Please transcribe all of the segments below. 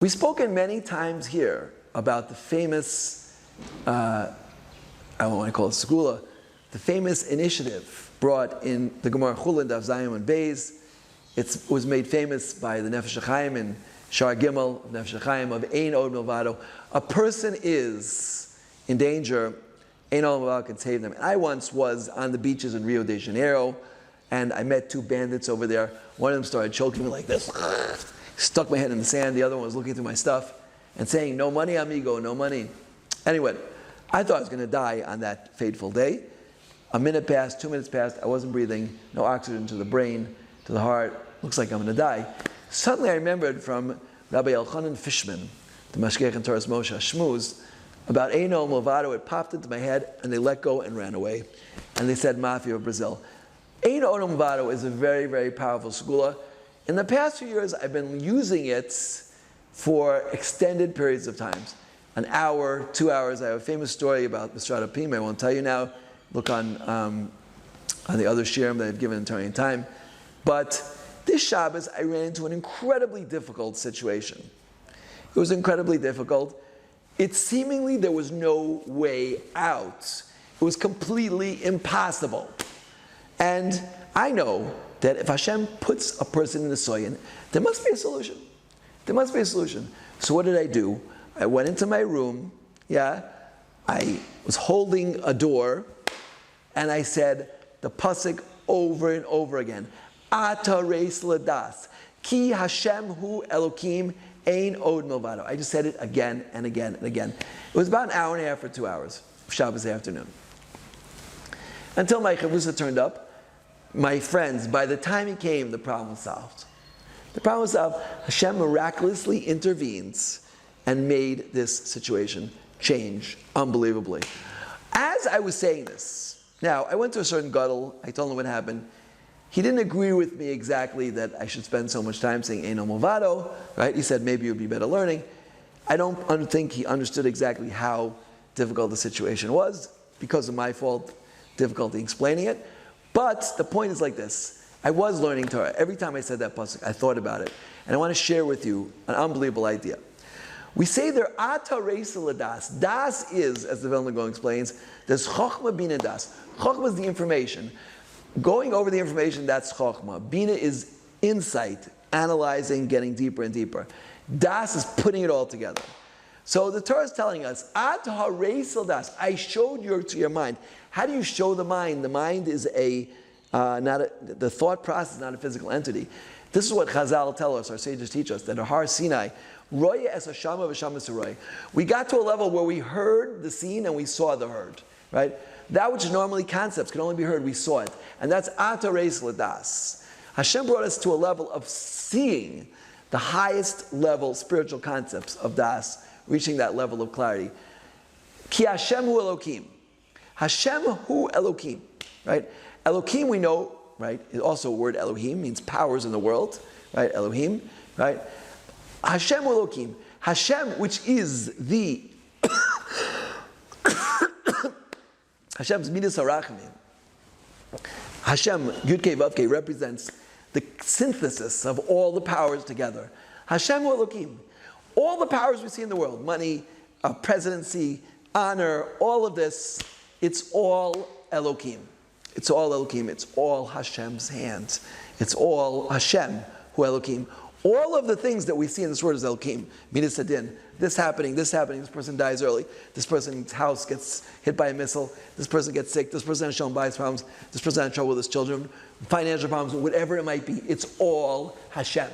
We've spoken many times here about the famous, I don't want to call it segula, the famous initiative brought in the Gemara Chulin, Daf Zayin and Beis. It was made famous by the Nefesh HaChaim in Shar Gimel, Nefesh HaChaim of Ein Od Milvado. A person is in danger, Ein Od Milvado can save them. And I once was on the beaches in Rio de Janeiro, and I met two bandits over there. One of them started choking me like this, stuck my head in the sand. The other one was looking through my stuff and saying, "No money, amigo, no money." Anyway, I thought I was going to die on that fateful day. A minute passed, 2 minutes passed, I wasn't breathing, no oxygen to the brain, to the heart, looks like I'm going to die. Suddenly I remembered from Rabbi Elchanan Fishman, the Mashgiach and Torah's Moshe Shmuz, about Ein Od Milvado. It popped into my head, and they let go and ran away. And they said, Mafia of Brazil. Ein Od Milvado is a very, very powerful segula. In the past few years, I've been using it for extended periods of time. An hour, 2 hours. I have a famous story about Mr. Pim. I won't tell you now. Look on the other shirim that I've given in Torah and Time. But this Shabbos, I ran into an incredibly difficult situation. It was incredibly difficult. It seemingly there was no way out. It was completely impossible. And I know that if Hashem puts a person in the soyin, there must be a solution. There must be a solution. So what did I do? I went into my room, I was holding a door, and I said the pasuk over and over again. Ata reis ladas, ki Hashem hu Elokim ein od milvado. I just said it again and again and again. It was about an hour and a half or 2 hours of Shabbos afternoon. Until my chavrusa turned up. My friends, by the time he came, the problem was solved. The problem was solved. Hashem miraculously intervenes and made this situation change unbelievably. As I was saying this, now I went to a certain gadol, I told him what happened. He didn't agree with me exactly that I should spend so much time saying Ein Od Milvado, right? He said maybe it would be better learning. I don't think he understood exactly how difficult the situation was, because of my fault, difficulty explaining it. But the point is like this. I was learning Torah. Every time I said that pasuk, I thought about it. And I want to share with you an unbelievable idea. We say there, Ata reis ladas. Das is, as the Vilna Gaon explains, there's Chochma, Bina, Das. Chochma is the information. Going over the information, that's Chochma. Bina is insight, analyzing, getting deeper and deeper. Das is putting it all together. So the Torah is telling us, Ata reis ladas. I showed to your mind. How do you show the mind? The mind is the thought process is not a physical entity. This is what Chazal tell us, our sages teach us, that at Har Sinai, Roya es Hashama v'Shama Saroy. We got to a level where we heard the seen and we saw the heard, right? That which normally concepts can only be heard, we saw it. And that's Ata reis ladas. Hashem brought us to a level of seeing the highest level spiritual concepts of Das, reaching that level of clarity. Ki Hashem hu Elokim. Hashem hu Elokim, right? Elokim we know, right, is also a word Elohim, means powers in the world, right? Elohim, right? Hashem hu Elokim. Hashem, which is the Hashem's midas harachamim. Hashem, Yud-Kei Vav-Kei, represents the synthesis of all the powers together. Hashem hu Elokim. All the powers we see in the world, money, presidency, honor, all of this, it's all Elokim. It's all Elokim. It's all Hashem's hands. It's all Hashem hu Elokim. All of the things that we see in this world is Elokim. Midas Hadin. This happening, this person dies early, this person's house gets hit by a missile, this person gets sick, this person has shown bias problems, this person has trouble with his children, financial problems, whatever it might be, it's all Hashem.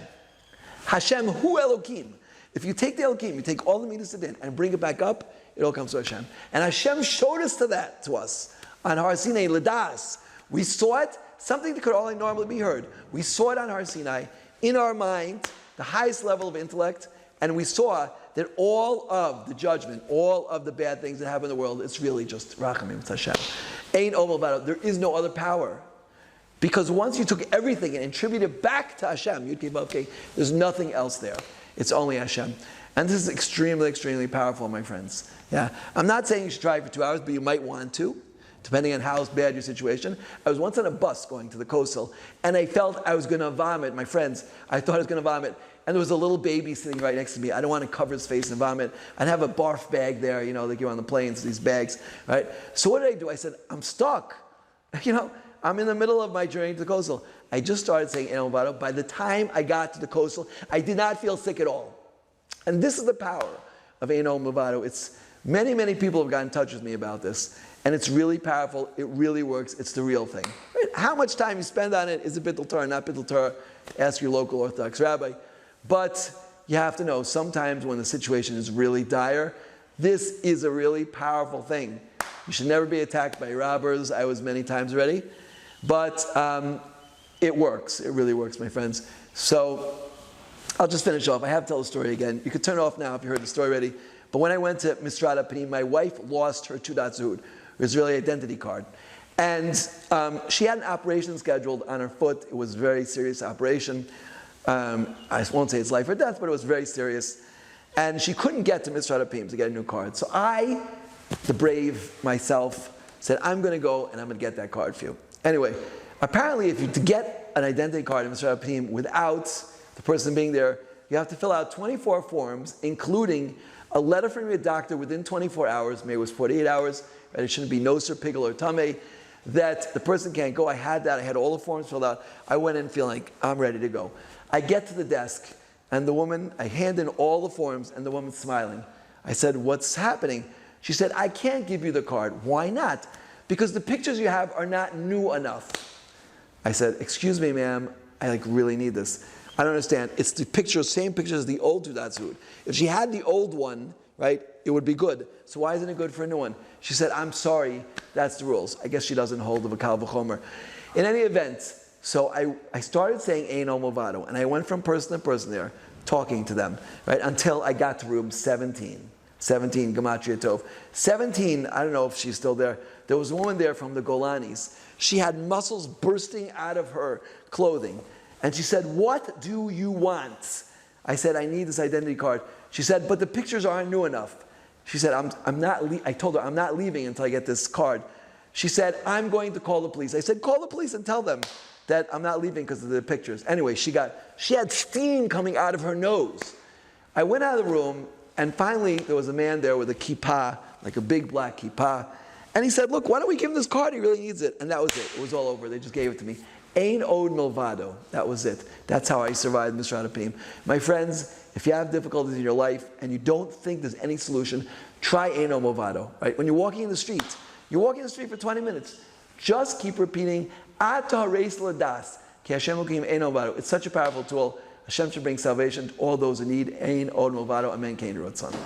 Hashem hu Elokim. If you take the Elokim, you take all the Midas Hadin and bring it back up, it all comes to Hashem. And Hashem showed us to us on Har Sinai, Ladas. We saw it, something that could only normally be heard. We saw it on Har Sinai, in our mind, the highest level of intellect, and we saw that all of the judgment, all of the bad things that happen in the world, it's really just Rachamim, it's Hashem. Ein Od Milvado. There is no other power. Because once you took everything and attributed it back to Hashem, Yud-Kei Vav-Kei, there's nothing else there. It's only Hashem. And this is extremely, extremely powerful, my friends. Yeah, I'm not saying you should try it for 2 hours, but you might want to. depending on how bad your situation. I was once on a bus going to the coastal, and I felt I was going to vomit. My friends, I thought I was going to vomit. and there was a little baby sitting right next to me. I don't want to cover his face and vomit. I'd have a barf bag there, you know, they give on the planes, these bags, right? So what did I do? I said, I'm stuck. You know, I'm in the middle of my journey to the coastal. I just started saying Ein Milvado. By the time I got to the coastal, I did not feel sick at all. And this is the power of Ein Milvado. It's many, many people have gotten in touch with me about this. And it's really powerful. It really works. It's the real thing. Right? How much time you spend on it is a bittul Torah, not bittul Torah. Ask your local Orthodox rabbi. But you have to know, sometimes when the situation is really dire, this is a really powerful thing. You should never be attacked by robbers. I was many times already. But it works. It really works, my friends. So I'll just finish off. I have to tell the story again. You could turn it off now if you heard the story already. But when I went to Misrata Panim, my wife lost her Teudat Zehut, her Israeli identity card. And she had an operation scheduled on her foot. It was a very serious operation. I won't say it's life or death, but it was very serious. And she couldn't get to Misrata Panim to get a new card. So I, the brave myself, said, I'm going to go and I'm going to get that card for you. Anyway, apparently to get an identity card in Misrata Panim without the person being there, you have to fill out 24 forms, including a letter from your doctor within 24 hours, maybe it was 48 hours, right? It shouldn't be noser, pigel, or tame, that the person can't go. I had that. I had all the forms filled out. I went in feeling like I'm ready to go. I get to the desk, and the woman, I hand in all the forms, and the woman's smiling. I said, what's happening? She said, I can't give you the card. Why not? Because the pictures you have are not new enough. I said, excuse me, ma'am, I really need this. I don't understand. It's the picture, same picture as the old Teudat Zehut. If she had the old one, right, it would be good. So why isn't it good for a new one? She said, I'm sorry, that's the rules. I guess she doesn't hold of a Kal V'chomer. In any event, so I started saying Ein Milvado, and I went from person to person there, talking to them, right, until I got to room 17. 17, Gematria Tov. 17, I don't know if she's still there. There was a woman there from the Golanis. She had muscles bursting out of her clothing. And she said, what do you want? I said, I need this identity card. She said, but the pictures aren't new enough. She said, I told her, I'm not leaving until I get this card. She said, I'm going to call the police. I said, call the police and tell them that I'm not leaving because of the pictures. Anyway, she had steam coming out of her nose. I went out of the room, and finally there was a man there with a kippah, like a big black kippah. And he said, look, why don't we give him this card? He really needs it. And that was it. It was all over. They just gave it to me. Ein Od Milvado. That was it. That's how I survived Misrata Panim. My friends, if you have difficulties in your life and you don't think there's any solution, try Ein Od Milvado. Right? When you're walking in the street, for 20 minutes. Just keep repeating, Ata Hareis Ladas, Ki Hashem Elokim Ein Od Milvado. It's such a powerful tool. Hashem should bring salvation to all those who need Ein Od Milvado. Amen. Kein Ratzon.